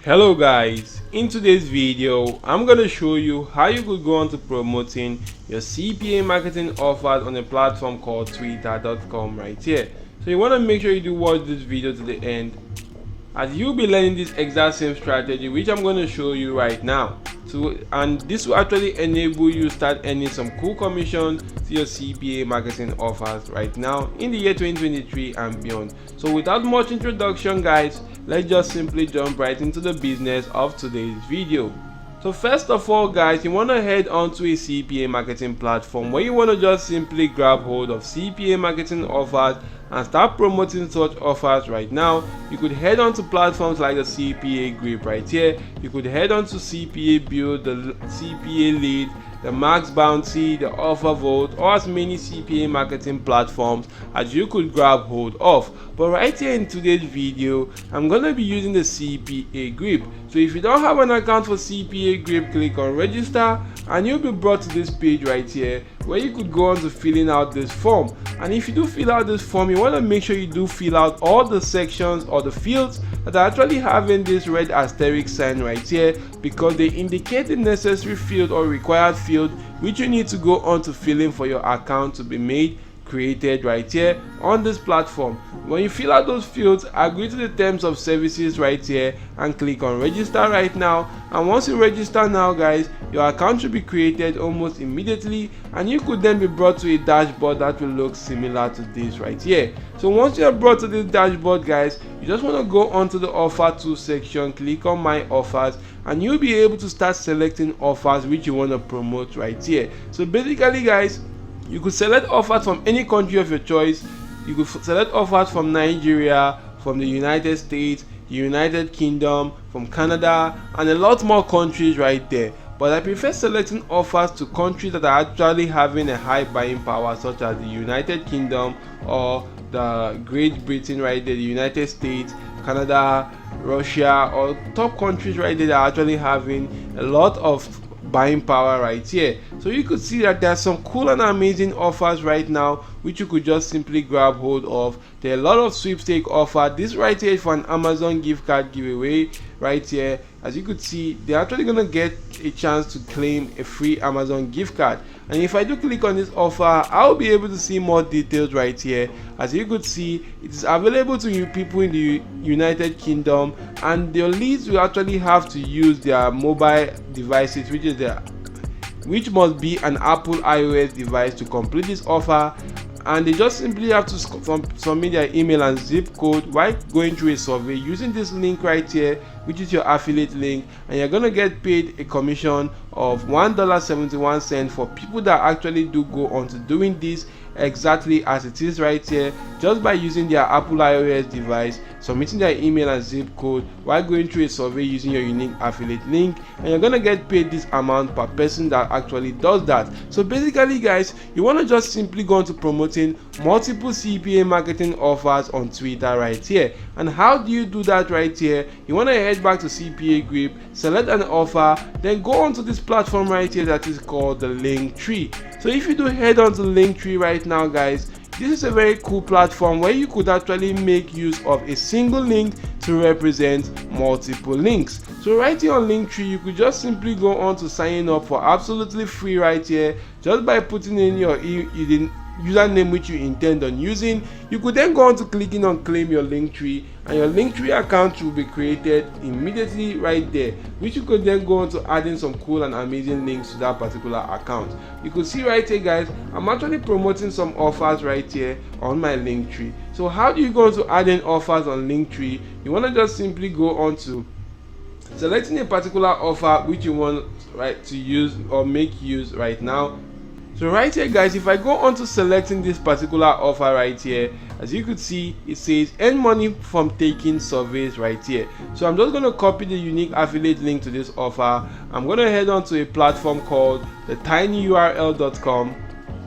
Hello guys, in today's video I'm going to show you how you could go on to promoting your CPA marketing offers on a platform called twitter.com right here. So you want to make sure you do watch this video to the end, as you'll be learning this exact same strategy which I'm going to show you right now. And this will actually enable you to start earning some cool commission to your CPA marketing offers right now in the year 2023 and beyond. So without much introduction guys, let's just simply jump right into the business of today's video. So first of all guys, you want to head onto a CPA marketing platform where you want to just simply grab hold of CPA marketing offers and start promoting such offers right now. You could head on to platforms like the CPA Grip right here. You could head on to CPA Build, the CPA Lead, the Max Bounty, the Offer Vote, or as many CPA marketing platforms as you could grab hold of. But right here in today's video, I'm going to be using the CPA Grip. So if you don't have an account for CPA Grip, click on register and you'll be brought to this page right here where you could go on to filling out this form. And if you do fill out this form, you want to make sure you do fill out all the sections or the fields that are actually having this red asterisk sign right here, because they indicate the necessary field or required field which you need to go on to fill in for your account to be created right here on this platform. When you fill out those fields, agree to the terms of services right here and click on register right now. And once you register now guys, your account should be created almost immediately and you could then be brought to a dashboard that will look similar to this right here. So once you are brought to this dashboard guys, you just want to go onto the offer to section, click on my offers, and you'll be able to start selecting offers which you want to promote right here. So basically guys, you could select offers from any country of your choice. You could select offers from Nigeria, from the United States, the United Kingdom, from Canada, and a lot more countries right there. But I prefer selecting offers to countries that are actually having a high buying power, such as the United Kingdom or the Great Britain right there, the United States, Canada, Russia, or top countries right there that are actually having a lot of buying power right here. So you could see that there's some cool and amazing offers right now which you could just simply grab hold of. There are a lot of sweepstake offer. This right here is for an Amazon gift card giveaway right here. As you could see, they're actually gonna get a chance to claim a free Amazon gift card. And if I do click on this offer, I'll be able to see more details right here. As you could see, it is available to you people in the United Kingdom, and their leads will actually have to use their mobile devices, which must be an Apple iOS device to complete this offer. And they just simply have to submit their email and zip code while going through a survey using this link right here, which is your affiliate link, and you're gonna get paid a commission of $1.71 for people that actually do go on to doing this exactly as it is right here, just by using their Apple iOS device, submitting their email and zip code while going through a survey using your unique affiliate link, and you're gonna get paid this amount per person that actually does that. So basically guys, you want to just simply go on to promoting multiple CPA marketing offers on Twitter right here. And how do you do that right here? You want to head back to CPA Grip, select an offer, then go onto this platform right here that is called the Linktree. So if you do head on to Linktree right now guys, this is a very cool platform where you could actually make use of a single link to represent multiple links. So right here on Linktree, you could just simply go on to sign up for absolutely free right here, just by putting in your username which you intend on using. You could then go on to clicking on claim your Linktree, and your Linktree account will be created immediately right there, which you could then go on to adding some cool and amazing links to that particular account. You could see right here guys, I'm actually promoting some offers right here on my Linktree. So how do you go on to adding offers on Linktree? You want to just simply go on to selecting a particular offer which you want right to use or make use right now. So right here guys, if I go on to selecting this particular offer right here, as you could see, it says earn money from taking surveys right here. So I'm just going to copy the unique affiliate link to this offer. I'm going to head on to a platform called the tinyurl.com.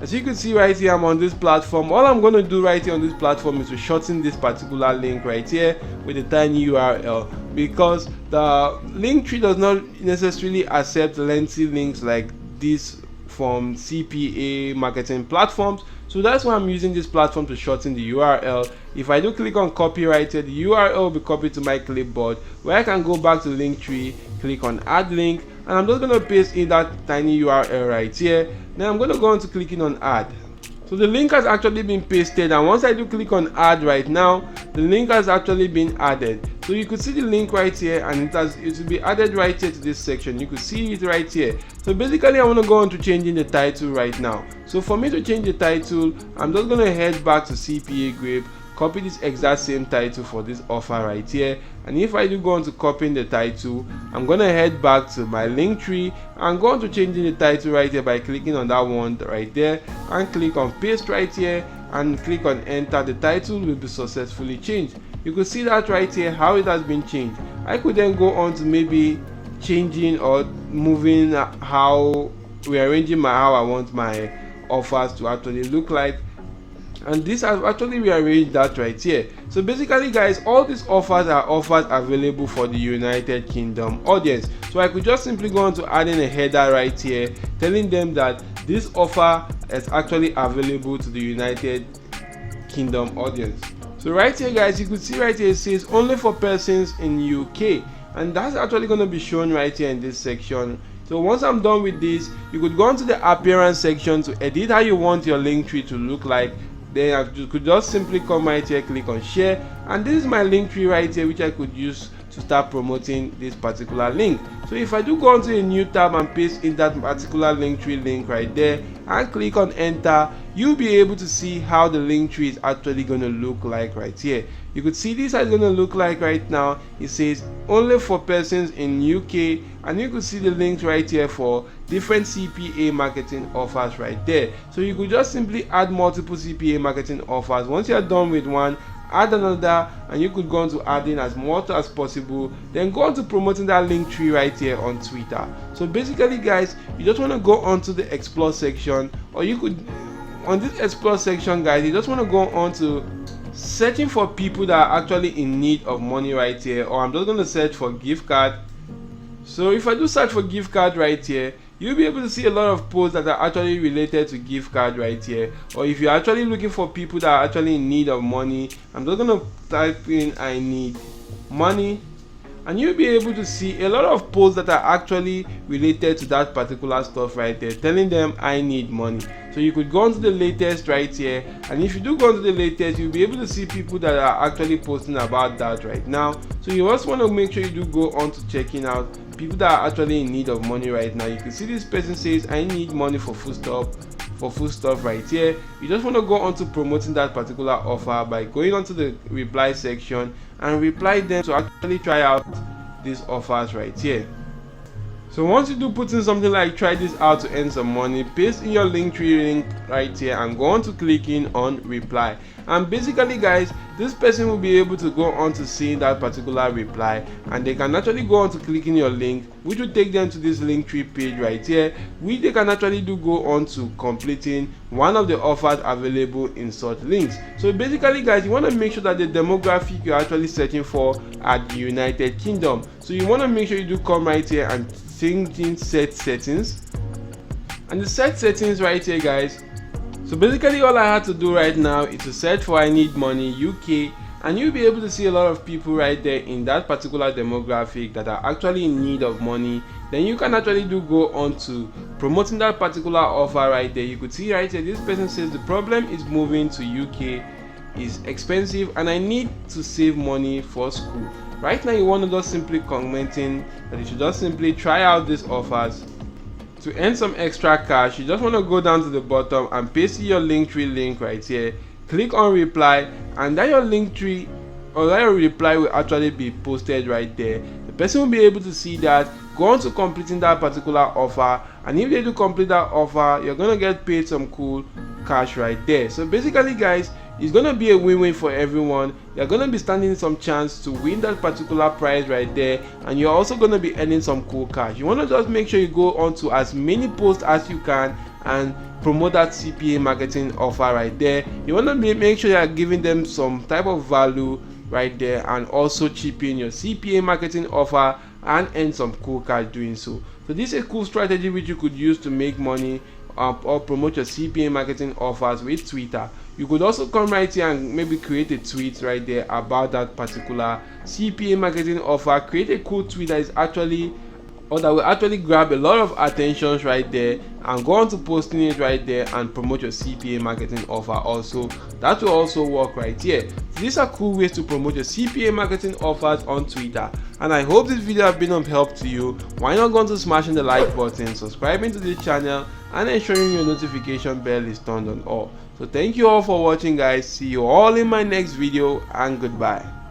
As you can see right here, I'm on this platform. All I'm going to do right here on this platform is to shorten this particular link right here with the tiny URL, because the Linktree does not necessarily accept lengthy links like this from CPA marketing platforms. So that's why I'm using this platform to shorten the URL. If I do click on copy right here, the URL will be copied to my clipboard, where I can go back to Linktree, click on add link, and I'm just going to paste in that tiny URL right here. Then I'm going to go on to clicking on add. So the link has actually been pasted, and once I do click on add right now, the link has actually been added. So you could see the link right here, and it will be added right here to this section. You could see it right here. So basically I want to go on to changing the title right now. So for me to change the title, I'm just going to head back to CPA Grape, copy this exact same title for this offer right here, and if I do go on to copying the title, I'm gonna head back to my link tree and go on to changing the title right here by clicking on that one right there and click on paste right here and click on enter. The title will be successfully changed. You could see that right here how it has been changed. I could then go on to maybe changing or moving how rearranging how I want my offers to actually look like, and this has actually rearranged that right here. So basically guys, all these offers are offers available for the United Kingdom audience. So I could just simply go on to adding a header right here telling them that this offer is actually available to the United Kingdom audience. So right here guys, you could see right here it says only for persons in UK, and that's actually going to be shown right here in this section. So once I'm done with this, you could go into the appearance section to edit how you want your link tree to look like. Then you could just simply come right here, click on share, and this is my link tree right here which I could use to start promoting this particular link. So if I do go onto a new tab and paste in that particular link tree link right there and click on enter, you'll be able to see how the link tree is actually going to look like right here. You could see this is going to look like right now. It says only for persons in UK, and you could see the links right here for different CPA marketing offers right there. So you could just simply add multiple CPA marketing offers. Once you're done with one, add another, and you could go on to adding as much as possible, then go on to promoting that link tree right here on Twitter. So basically guys, you just want to go on to the explore section, or you could on this explore section guys, you just want to go on to searching for people that are actually in need of money right here, or I'm just going to search for gift card. So if I do search for gift card right here, you'll be able to see a lot of posts that are actually related to gift card right here. Or if you're actually looking for people that are actually in need of money, I'm just going to type in I need money, and you'll be able to see a lot of posts that are actually related to that particular stuff right there, telling them I need money. So you could go on to the latest right here, and if you do go on to the latest, you'll be able to see people that are actually posting about that right now. So you also want to make sure you do go on to checking out people that are actually in need of money right now. You can see this person says I need money for food stuff right here. You just want to go on to promoting that particular offer by going on to the reply section and reply them to actually try out these offers right here. So once you do put in something like try this out to earn some money, paste in your Linktree link right here and go on to clicking on reply. And basically guys, this person will be able to go on to seeing that particular reply, and they can actually go on to clicking your link, which will take them to this Linktree page right here, which they can actually do go on to completing one of the offers available in such links. So basically guys, you want to make sure that the demographic you're actually searching for at the United Kingdom. So you want to make sure you do come right here and change in set settings, and the set settings right here guys. So basically all I had to do right now is to search for I need money UK, and you'll be able to see a lot of people right there in that particular demographic that are actually in need of money. Then you can actually do go on to promoting that particular offer right there. You could see right here this person says the problem is moving to UK is expensive and I need to save money for school. Right now you want to just simply commenting that you should just simply try out these offers to earn some extra cash. You just want to go down to the bottom and paste your Linktree link right here, click on reply, and then your Linktree or that your reply will actually be posted right there. The person will be able to see that, go on to completing that particular offer, and if they do complete that offer, you're gonna get paid some cool cash right there. So basically guys, it's gonna be a win-win for everyone. You're gonna be standing some chance to win that particular prize right there, and you're also gonna be earning some cool cash. You want to just make sure you go on to as many posts as you can and promote that CPA marketing offer right there. You want to make sure you're giving them some type of value right there, and also chip in your CPA marketing offer and earn some cool cash doing so. So this is a cool strategy which you could use to make money or promote your CPA marketing offers with Twitter. You could also come right here and maybe create a tweet right there about that particular CPA marketing offer. Create a cool tweet that is actually, or that will actually grab a lot of attentions right there, and go on to posting it right there and promote your CPA marketing offer also. That will also work right here. These are cool ways to promote your CPA marketing offers on Twitter, and I hope this video has been of help to you. Why not go on to smashing the like button, subscribing to this channel, and ensuring your notification bell is turned on all. So thank you all for watching, guys. See you all in my next video, and goodbye.